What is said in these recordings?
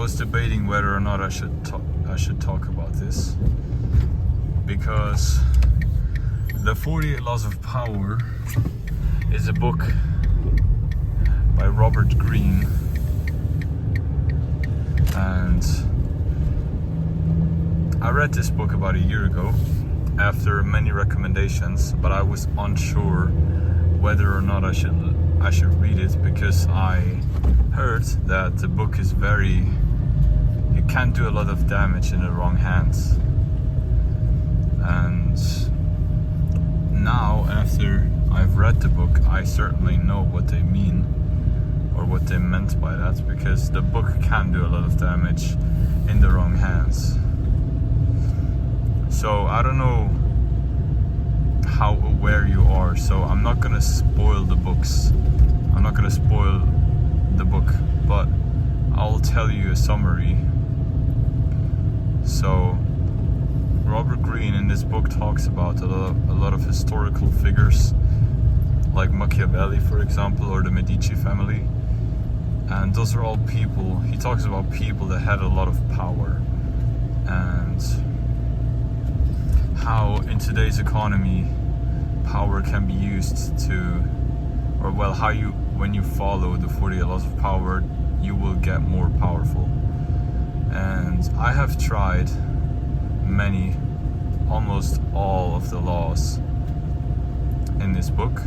was debating whether or not I should talk about this, because the 48 Laws of Power is a book by Robert Greene, and I read this book about a year ago after many recommendations, but I was unsure whether or not I should read it, because I heard that the book is it can do a lot of damage in the wrong hands. And now, after I've read the book, I certainly know what they mean, or what they meant by that, because the book can do a lot of damage in the wrong hands. So I don't know how aware you are, so I'm not gonna spoil the books. I'm not gonna spoil the book, but I'll tell you a summary. So Robert Greene in this book talks about a lot of historical figures, like Machiavelli, for example, or the Medici family. And those are all people, he talks about people that had a lot of power, and how in today's economy power can be used when you follow the 48 Laws of Power, you will get more powerful. And I have tried almost all of the laws in this book.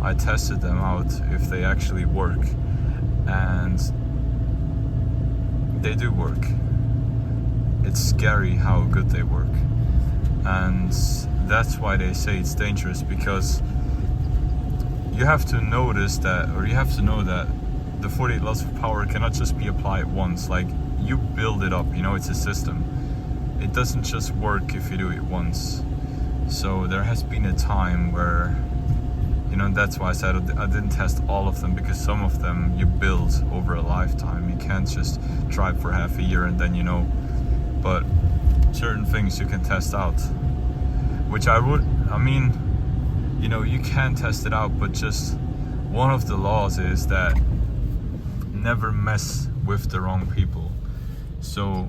I tested them out if they actually work, and they do work. It's scary how good they work, and that's why they say it's dangerous, because you have to know that the 48 Laws of Power cannot just be applied once. Like, you build it up, it's a system. It doesn't just work if you do it once. So there has been a time where, that's why I said I didn't test all of them, because some of them you build over a lifetime. You can't just try for half a year and then but certain things you can test out, which you can test it out, but just one of the laws is that never mess with the wrong people. So,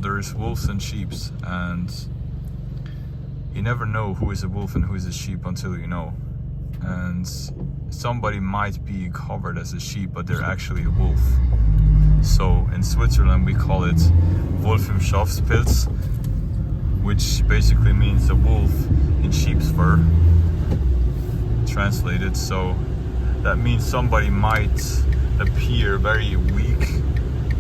there's wolves and sheeps, and you never know who is a wolf and who is a sheep until you know. And somebody might be covered as a sheep, but they're actually a wolf. So in Switzerland we call it Wolf im Schafspelz, which basically means a wolf in sheep's fur, translated. So that means somebody might appear very weak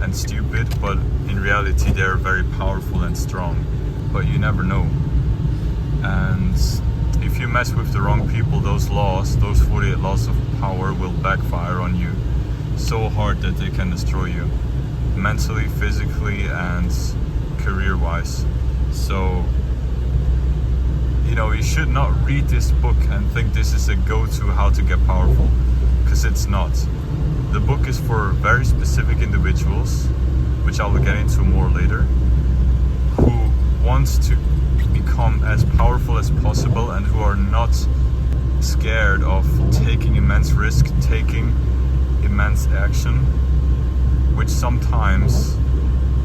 and stupid, but in reality they're very powerful and strong, but you never know. And if you mess with the wrong people, those 48 Laws of Power will backfire on you so hard that they can destroy you, mentally, physically, and career-wise. So, you should not read this book and think this is a go-to how to get powerful, because it's not. The book is for very specific individuals, which I will get into more later, who wants to become as powerful as possible and who are not scared of taking immense risk, taking immense action, which sometimes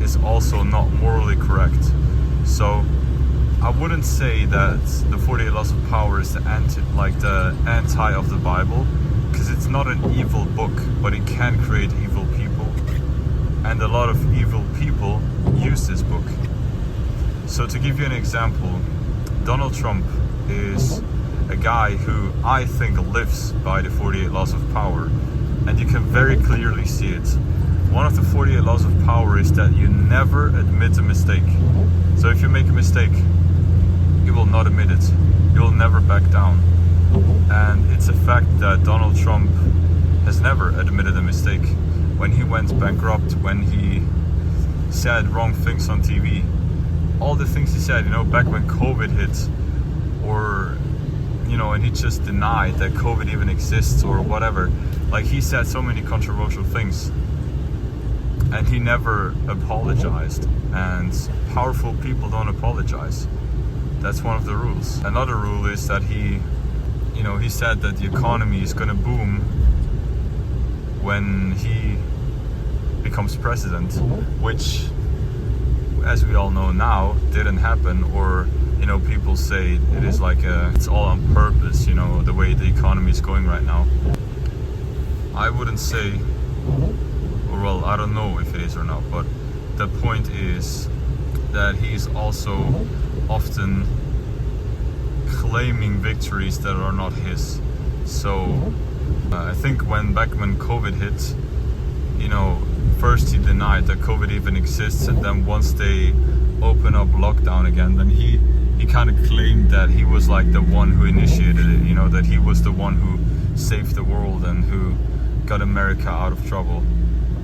is also not morally correct. So I wouldn't say that the 48 Laws of Power is the anti of the Bible, because it's not an evil book, but it can create evil people, and a lot of evil people use this book. So to give you an example, Donald Trump is a guy who I think lives by the 48 Laws of Power, and you can very clearly see it. One of the 48 Laws of Power is that you never admit a mistake. So if you make a mistake, you will not admit it. You will never back down. And it's a fact that Donald Trump has never admitted a mistake. When he went bankrupt, when he said wrong things on TV, all the things he said, back when COVID hit, or, and he just denied that COVID even exists or whatever. Like, he said so many controversial things, and he never apologized. And powerful people don't apologize. That's one of the rules. Another rule is that he said that the economy is gonna boom when he becomes president, which, as we all know now, didn't happen. Or, you know, people say it is like it's all on purpose, you know, the way the economy is going right now. I wouldn't say, or well, I don't know if it is or not, but the point is that he's also often claiming victories that are not his. So I think back when COVID hit, you know, first he denied that COVID even exists, and then once they open up lockdown again, then he kind of claimed that he was like the one who initiated it, you know, that he was the one who saved the world and who got America out of trouble,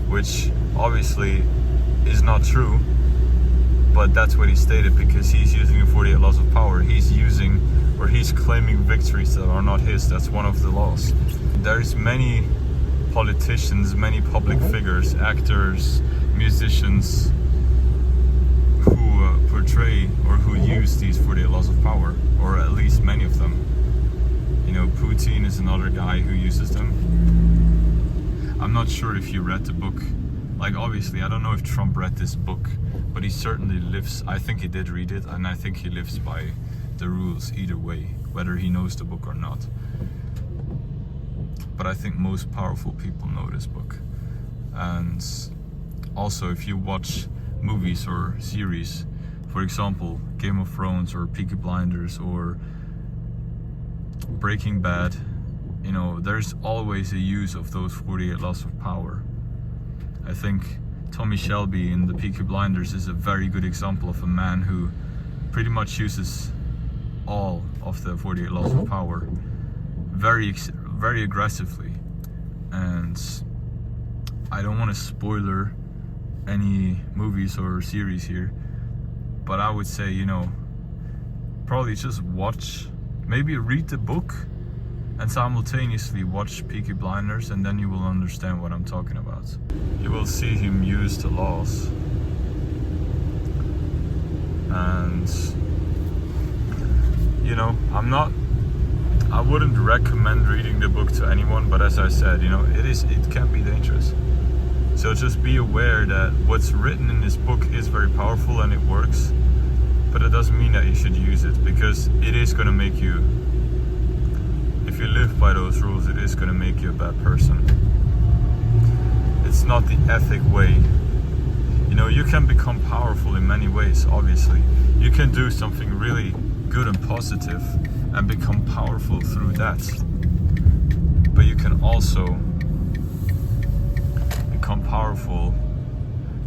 which obviously is not true, but that's what he stated, because he's using the 48 laws of power. He's claiming victories that are not his. That's one of the laws. There's many politicians, many public figures, actors, musicians who portray or who use these 48 laws of power, or at least many of them. You know, Putin is another guy who uses them. I'm not sure if you read the book. Like, obviously, I don't know if Trump read this book, but he certainly lives, I think he did read it, and I think he lives by the rules either way, whether he knows the book or not. But I think most powerful people know this book. And also, if you watch movies or series, for example, Game of Thrones or Peaky Blinders or Breaking Bad, you know, there's always a use of those 48 laws of power. I think Tommy Shelby in the Peaky Blinders is a very good example of a man who pretty much uses all of the 48 laws of power very aggressively. And I don't want to spoiler any movies or series here, but I would say, you know, probably just watch, maybe read the book and simultaneously watch Peaky Blinders, and then you will understand what I'm talking about. You will see him use the laws. And you know, I wouldn't recommend reading the book to anyone, but as I said, you know, it can be dangerous. So just be aware that what's written in this book is very powerful and it works, but it doesn't mean that you should use it, because it is going to make you, if you live by those rules, it is going to make you a bad person. It's not the ethic way. You know, you can become powerful in many ways, obviously. You can do something really good and positive and become powerful through that. But you can also become powerful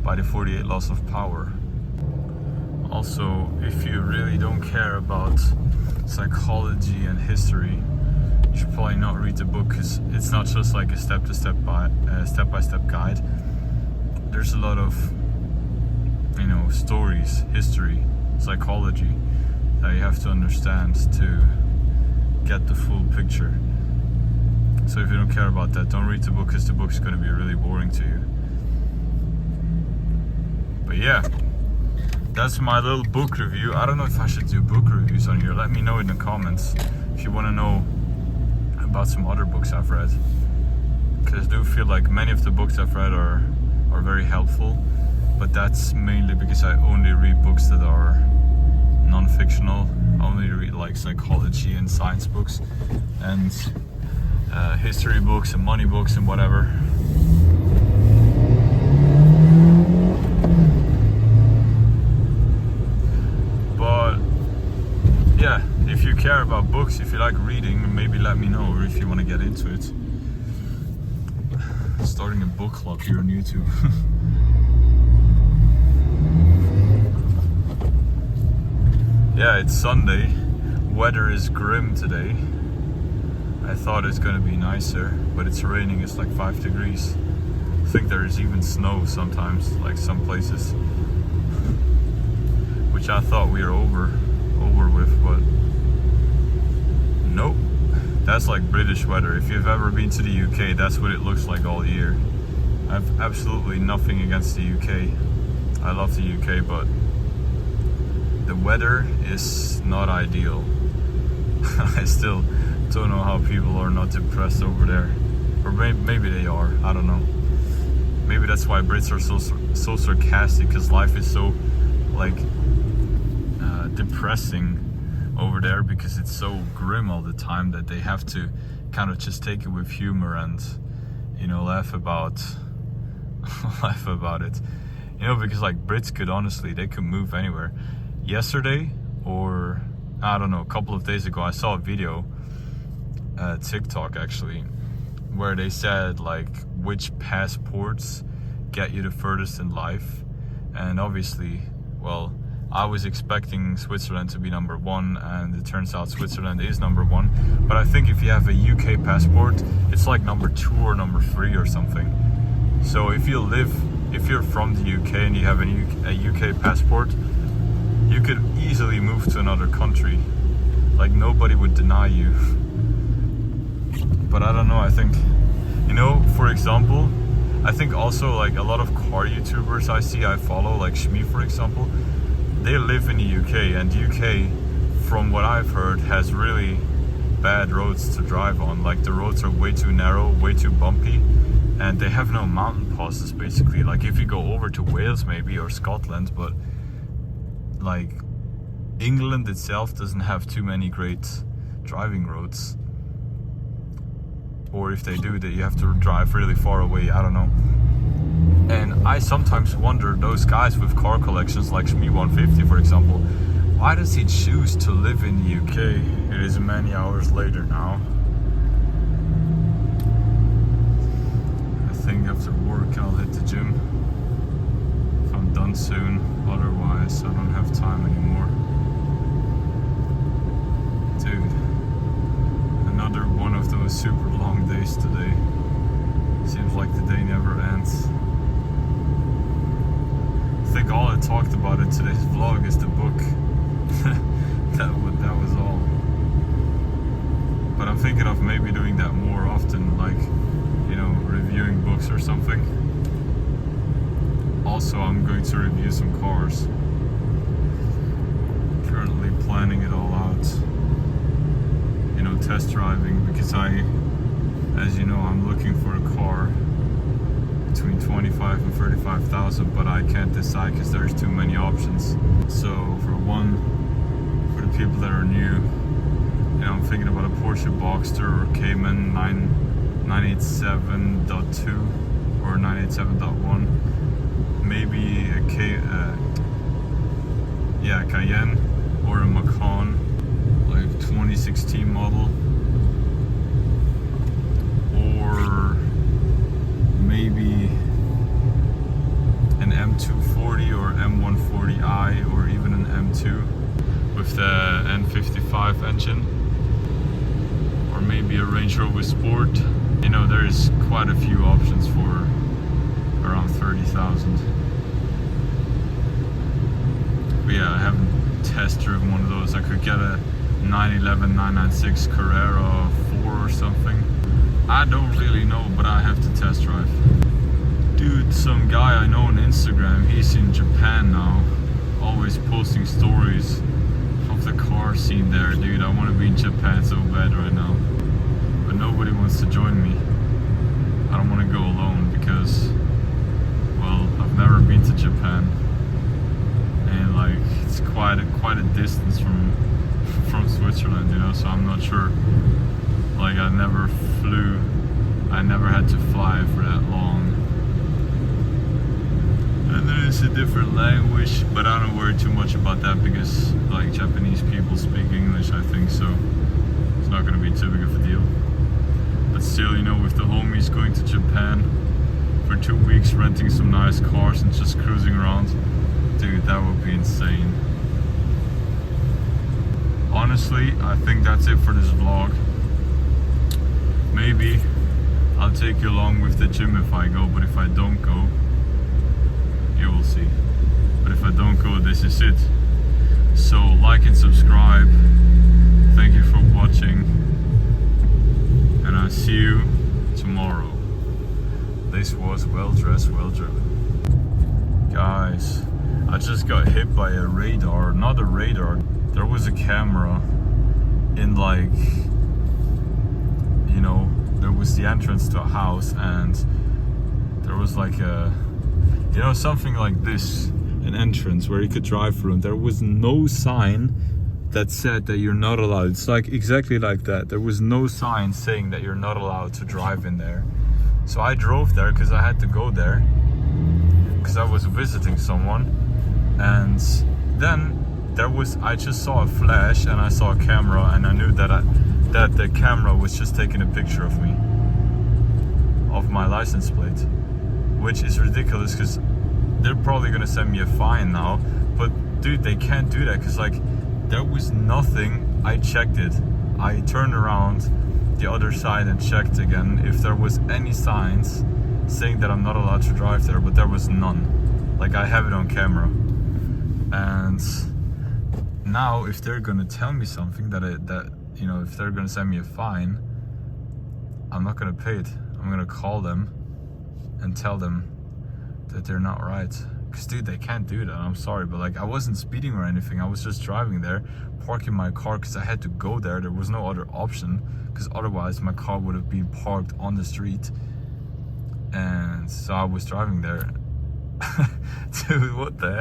by the 48 laws of power. Also, if you really don't care about psychology and history, you should probably not read the book, because it's not just like a step-by-step guide. There's a lot of, you know, stories, history, psychology that you have to understand to get the full picture. So if you don't care about that, don't read the book, because the book's going to be really boring to you. But yeah, that's my little book review. I don't know if I should do book reviews on here. Let me know in the comments if you want to know about some other books I've read, because I do feel like many of the books I've read are very helpful, but that's mainly because I only read books that are non-fictional. I only read like psychology and science books and history books and money books and whatever. But yeah, if you care about books, if you like reading, maybe let me know, or if you want to get into it. Starting a book club here on YouTube. Yeah, it's Sunday. Weather is grim today. I thought it's gonna be nicer, but it's raining. It's like 5 degrees. I think there is even snow sometimes, like some places, which I thought we were over with, but nope. That's like British weather. If you've ever been to the UK, that's what it looks like all year. I have absolutely nothing against the UK. I love the UK, but the weather is not ideal. I still don't know how people are not depressed over there. Or maybe they are, I don't know. maybe that's why Brits are so sarcastic, because life is so like depressing over there, because it's so grim all the time that they have to kind of just take it with humor and, you know, laugh about it, you know, because like Brits could honestly, they could move anywhere. Yesterday, or I don't know, a couple of days ago, I saw a video, TikTok actually, where they said like which passports get you the furthest in life. And obviously, well, I was expecting Switzerland to be number one, and it turns out Switzerland is number one. But I think if you have a UK passport, it's like number 2 or number 3 or something. So if you're from the UK and you have a UK passport, you could easily move to another country. Like nobody would deny you. But I don't know, I think, you know, for example, I think also like a lot of car YouTubers I follow, like Shmi for example, they live in the UK, and the UK, from what I've heard, has really bad roads to drive on. Like the roads are way too narrow, way too bumpy, and they have no mountain passes basically. Like if you go over to Wales maybe, or Scotland, but like England itself doesn't have too many great driving roads. Or if they do, that you have to drive really far away, I don't know. And I sometimes wonder, those guys with car collections like Shmi 150 for example, why does he choose to live in the UK? It is many hours later now. I think after work I'll hit the gym if I'm done soon, otherwise I don't have time anymore. Dude, another one of those super long days today. Seems like the day never ends. I think all I talked about in today's vlog is the book. that was all. But I'm thinking of maybe doing that more often, like, you know, reviewing books or something. Also, I'm going to review some cars. Currently planning it all out. You know, test driving, because as you know, I'm looking for a car between 25 and 35,000, but I can't decide because there's too many options. So for the people that are new, you know, I'm thinking about a Porsche Boxster or Cayman 987.2 or 987.1, maybe a Cayenne or a Macan, like 2016 model, or maybe an M240 or M140i, or even an M2 with the N55 engine, or maybe a Range Rover Sport. You know, there's quite a few options for around 30,000. But yeah, I haven't test driven one of those. I could get a 911 996 Carrera 4 or something. I don't really know, but I have to test drive. Dude, some guy I know on Instagram, he's in Japan now, always posting stories of the car scene there. Dude, I want to be in Japan so bad right now, but nobody wants to join me. I don't want to go alone because, well, I've never been to Japan, and like it's quite a distance from Switzerland, you know, so I'm not sure. Like I never had to fly for that long. And then it's a different language, but I don't worry too much about that because like Japanese people speak English, I think, so it's not gonna be too big of a deal. But still, you know, with the homies going to Japan for 2 weeks, renting some nice cars and just cruising around, dude, that would be insane. Honestly, I think that's it for this vlog. Maybe I'll take you along with the gym if I go, but if I don't go, you will see. But if I don't go, this is it. So like and subscribe. Thank you for watching, and I'll see you tomorrow. This was Well Dressed, Well Driven. Guys, I just got hit by a radar, not a radar. There was a camera in, like, you know, there was the entrance to a house, and there was like a, you know, something like this, an entrance where you could drive through, and there was no sign that said that you're not allowed. It's like exactly like that. There was no sign saying that you're not allowed to drive in there. So I drove there because I had to go there because I was visiting someone, and then I just saw a flash and I saw a camera, and I knew that the camera was just taking a picture of me, of my license plate, which is ridiculous because they're probably gonna send me a fine now. But dude, they can't do that because like there was nothing. I checked it. I turned around the other side and checked again if there was any signs saying that I'm not allowed to drive there, but there was none. Like, I have it on camera. And now if they're gonna tell me something that you know, if they're gonna send me a fine, I'm not gonna pay it. I'm gonna call them and tell them that they're not right. Cause dude, they can't do that. I'm sorry, but like, I wasn't speeding or anything. I was just driving there, parking my car because I had to go there. There was no other option, because otherwise my car would have been parked on the street. And so I was driving there. Dude, what the heck?